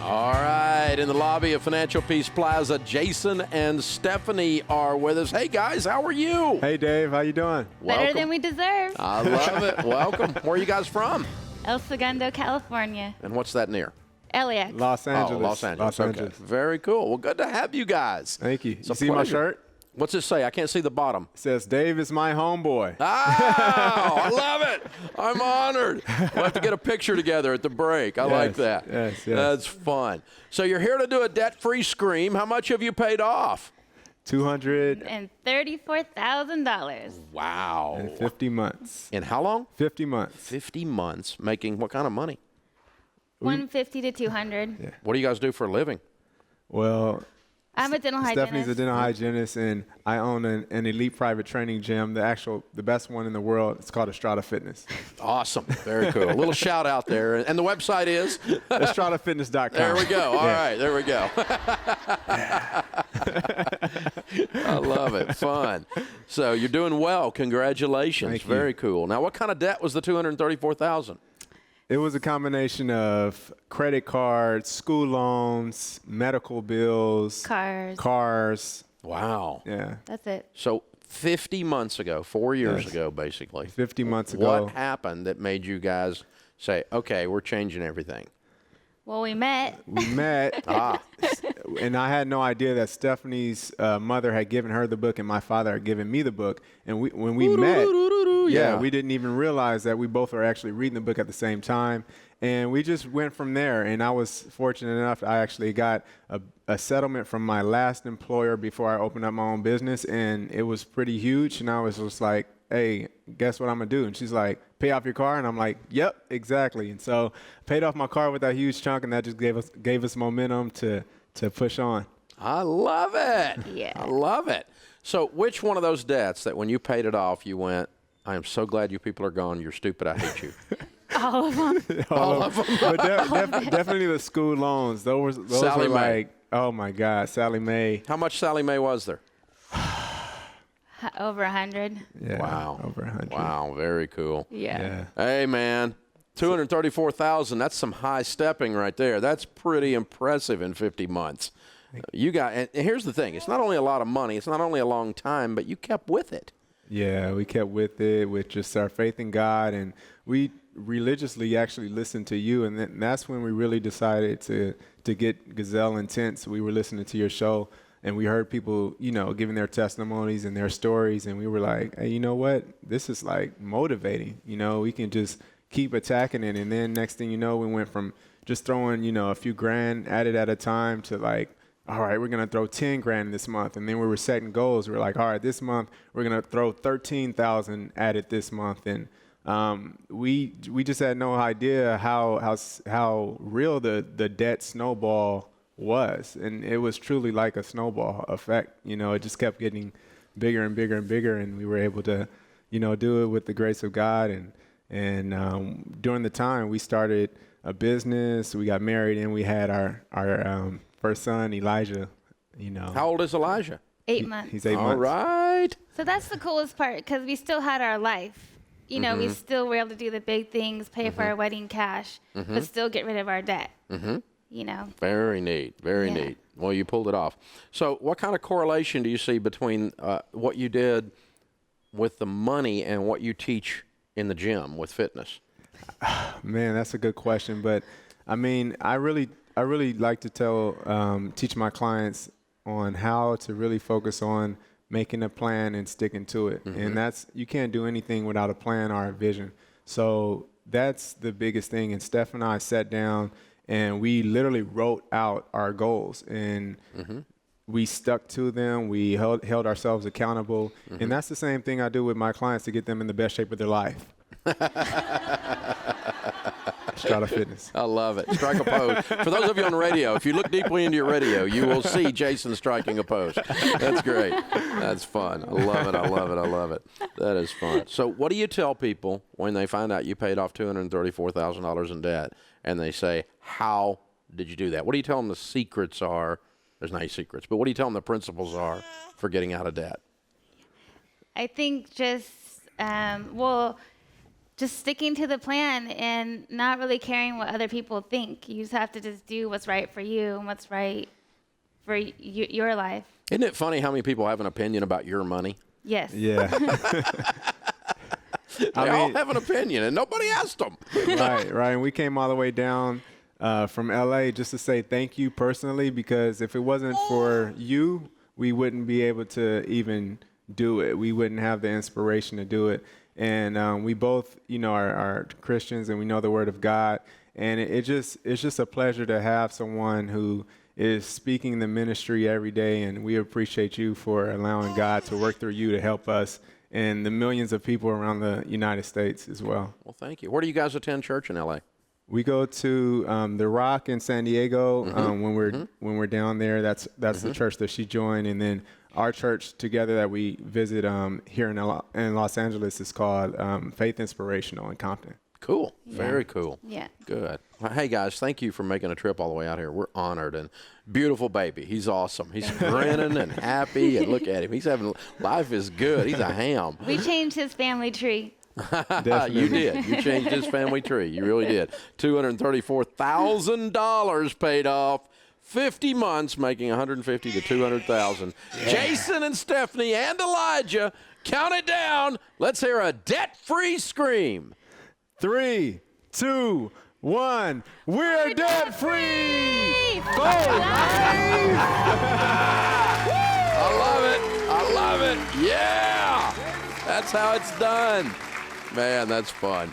All right, in the lobby of Financial Peace Plaza, Jason and Stephanie are with us. Hey, guys, how are you? Hey, Dave, how you doing? Better than we deserve. I love it. Welcome. Where are you guys from? El Segundo, California. And what's that near? LAX. Los Angeles. Oh, Los Angeles. Okay. Very cool. Well, good to have you guys. Thank you. It's You a see my pleasure. shirt? What's it say? I can't see the bottom. It says, Dave is my homeboy. Oh, I love it. I'm honored. We'll have to get a picture together at the break. I like that. Yes. That's fun. So you're here to do a debt-free scream. How much have you paid off? $234,000. Wow. In 50 months. In how long? 50 months. 50 months. Making what kind of money? 150 to 200. Yeah. What do you guys do for a living? Well, I'm a dental hygienist. Stephanie's a dental hygienist, and I own an elite private training gym, the best one in the world. It's called Estrada Fitness. Awesome. Very cool. A little shout out there. And the website is? EstradaFitness.com. There we go. All right. There we go. I love it. Fun. So you're doing well. Congratulations. Thank you. Very cool. Now, what kind of debt was the $234,000? It was a combination of credit cards, school loans, medical bills, cars. Wow. Yeah. That's it. So 50 months ago, 4 years Yes. ago, basically. 50 months ago. What happened that made you guys say, okay, we're changing everything? Well, we met. We met, and I had no idea that Stephanie's mother had given her the book and my father had given me the book. And when we met, we didn't even realize that we both were actually reading the book at the same time. And we just went from there. And I was fortunate enough, I actually got a settlement from my last employer before I opened up my own business. And it was pretty huge. And I was just like, hey, guess what I'm going to do? And she's like, pay off your car? And I'm like, yep, exactly. And so paid off my car with that huge chunk, and that just gave us momentum to push on. I love it. Yeah. I love it. So which one of those debts that when you paid it off, you went, I am so glad you people are gone. You're stupid. I hate you. All of them. All of them. But definitely the school loans. Those Sally were Mae. like, oh, my God, Sally Mae. How much Sally Mae was there? Over 100. Yeah, Wow. over 100. Wow. Very cool. Yeah. Hey, man. 234,000. That's some high stepping right there. That's pretty impressive in 50 months. You got, and here's the thing. It's not only a lot of money. It's not only a long time, but you kept with it. Yeah, we kept with it with just our faith in God, and we religiously actually listened to you, and that's when we really decided to get Gazelle Intense. We were listening to your show, and we heard people, giving their testimonies and their stories, and we were like, hey, you know what? This is like motivating. We can just keep attacking it, and then next thing you know, we went from just throwing, a few grand at it at a time to like, all right, we're going to throw 10 grand this month. And then we were setting goals. We were like, all right, this month we're going to throw 13,000 at it this month. And we just had no idea how real the debt snowball was. And it was truly like a snowball effect. It just kept getting bigger and bigger and bigger. And we were able to, do it with the grace of God. And during the time we started a business, we got married, and we had our first son, Elijah. How old is Elijah? 8 months. He's 8 months. All right. So that's the coolest part, because we still had our life. We still were able to do the big things, pay for our wedding cash, but still get rid of our debt. Very neat. Very neat. Well, you pulled it off. So what kind of correlation do you see between what you did with the money and what you teach in the gym with fitness? Man, that's a good question. But I mean, I really like to teach my clients on how to really focus on making a plan and sticking to it. And you can't do anything without a plan or a vision. So that's the biggest thing. And Steph and I sat down and we literally wrote out our goals, and we stuck to them. We held ourselves accountable. And that's the same thing I do with my clients to get them in the best shape of their life. Estrada Fitness. I love it. Strike a pose. For those of you on the radio, if you look deeply into your radio, you will see Jason striking a pose. That's great. That's fun. I love it. I love it. I love it. That is fun. So what do you tell people when they find out you paid off $234,000 in debt and they say, how did you do that? What do you tell them the secrets are? There's not any secrets, but what do you tell them the principles are for getting out of debt? I think just, just sticking to the plan and not really caring what other people think. You just have to just do what's right for you and what's right for your life. Isn't it funny how many people have an opinion about your money? Yes. Yeah. They all have an opinion, and nobody asked them. Right. And we came all the way down from LA just to say thank you personally, because if it wasn't for you, we wouldn't be able to even do it. We wouldn't have the inspiration to do it. And we both, are Christians, and we know the Word of God. And it's just a pleasure to have someone who is speaking the ministry every day. And we appreciate you for allowing God to work through you to help us and the millions of people around the United States as well. Well, thank you. Where do you guys attend church in L.A.? We go to the Rock in San Diego when we're down there. That's the church that she joined, and then our church together that we visit here in Los Angeles is called Faith Inspirational in Compton. Cool. Very cool. Yeah. Good. Well, hey, guys, thank you for making a trip all the way out here. We're honored. And beautiful baby. He's awesome. He's grinning and happy. And look at him. He's having life is good. He's a ham. We changed his family tree. You did. You changed his family tree. You really did. $234,000 paid off. 50 months, making $150,000 to $200,000. Yeah. Jason and Stephanie and Elijah, count it down. Let's hear a debt-free scream. 3, 2, 1. We're debt free. I love it. Yeah. That's how it's done. Man, that's fun.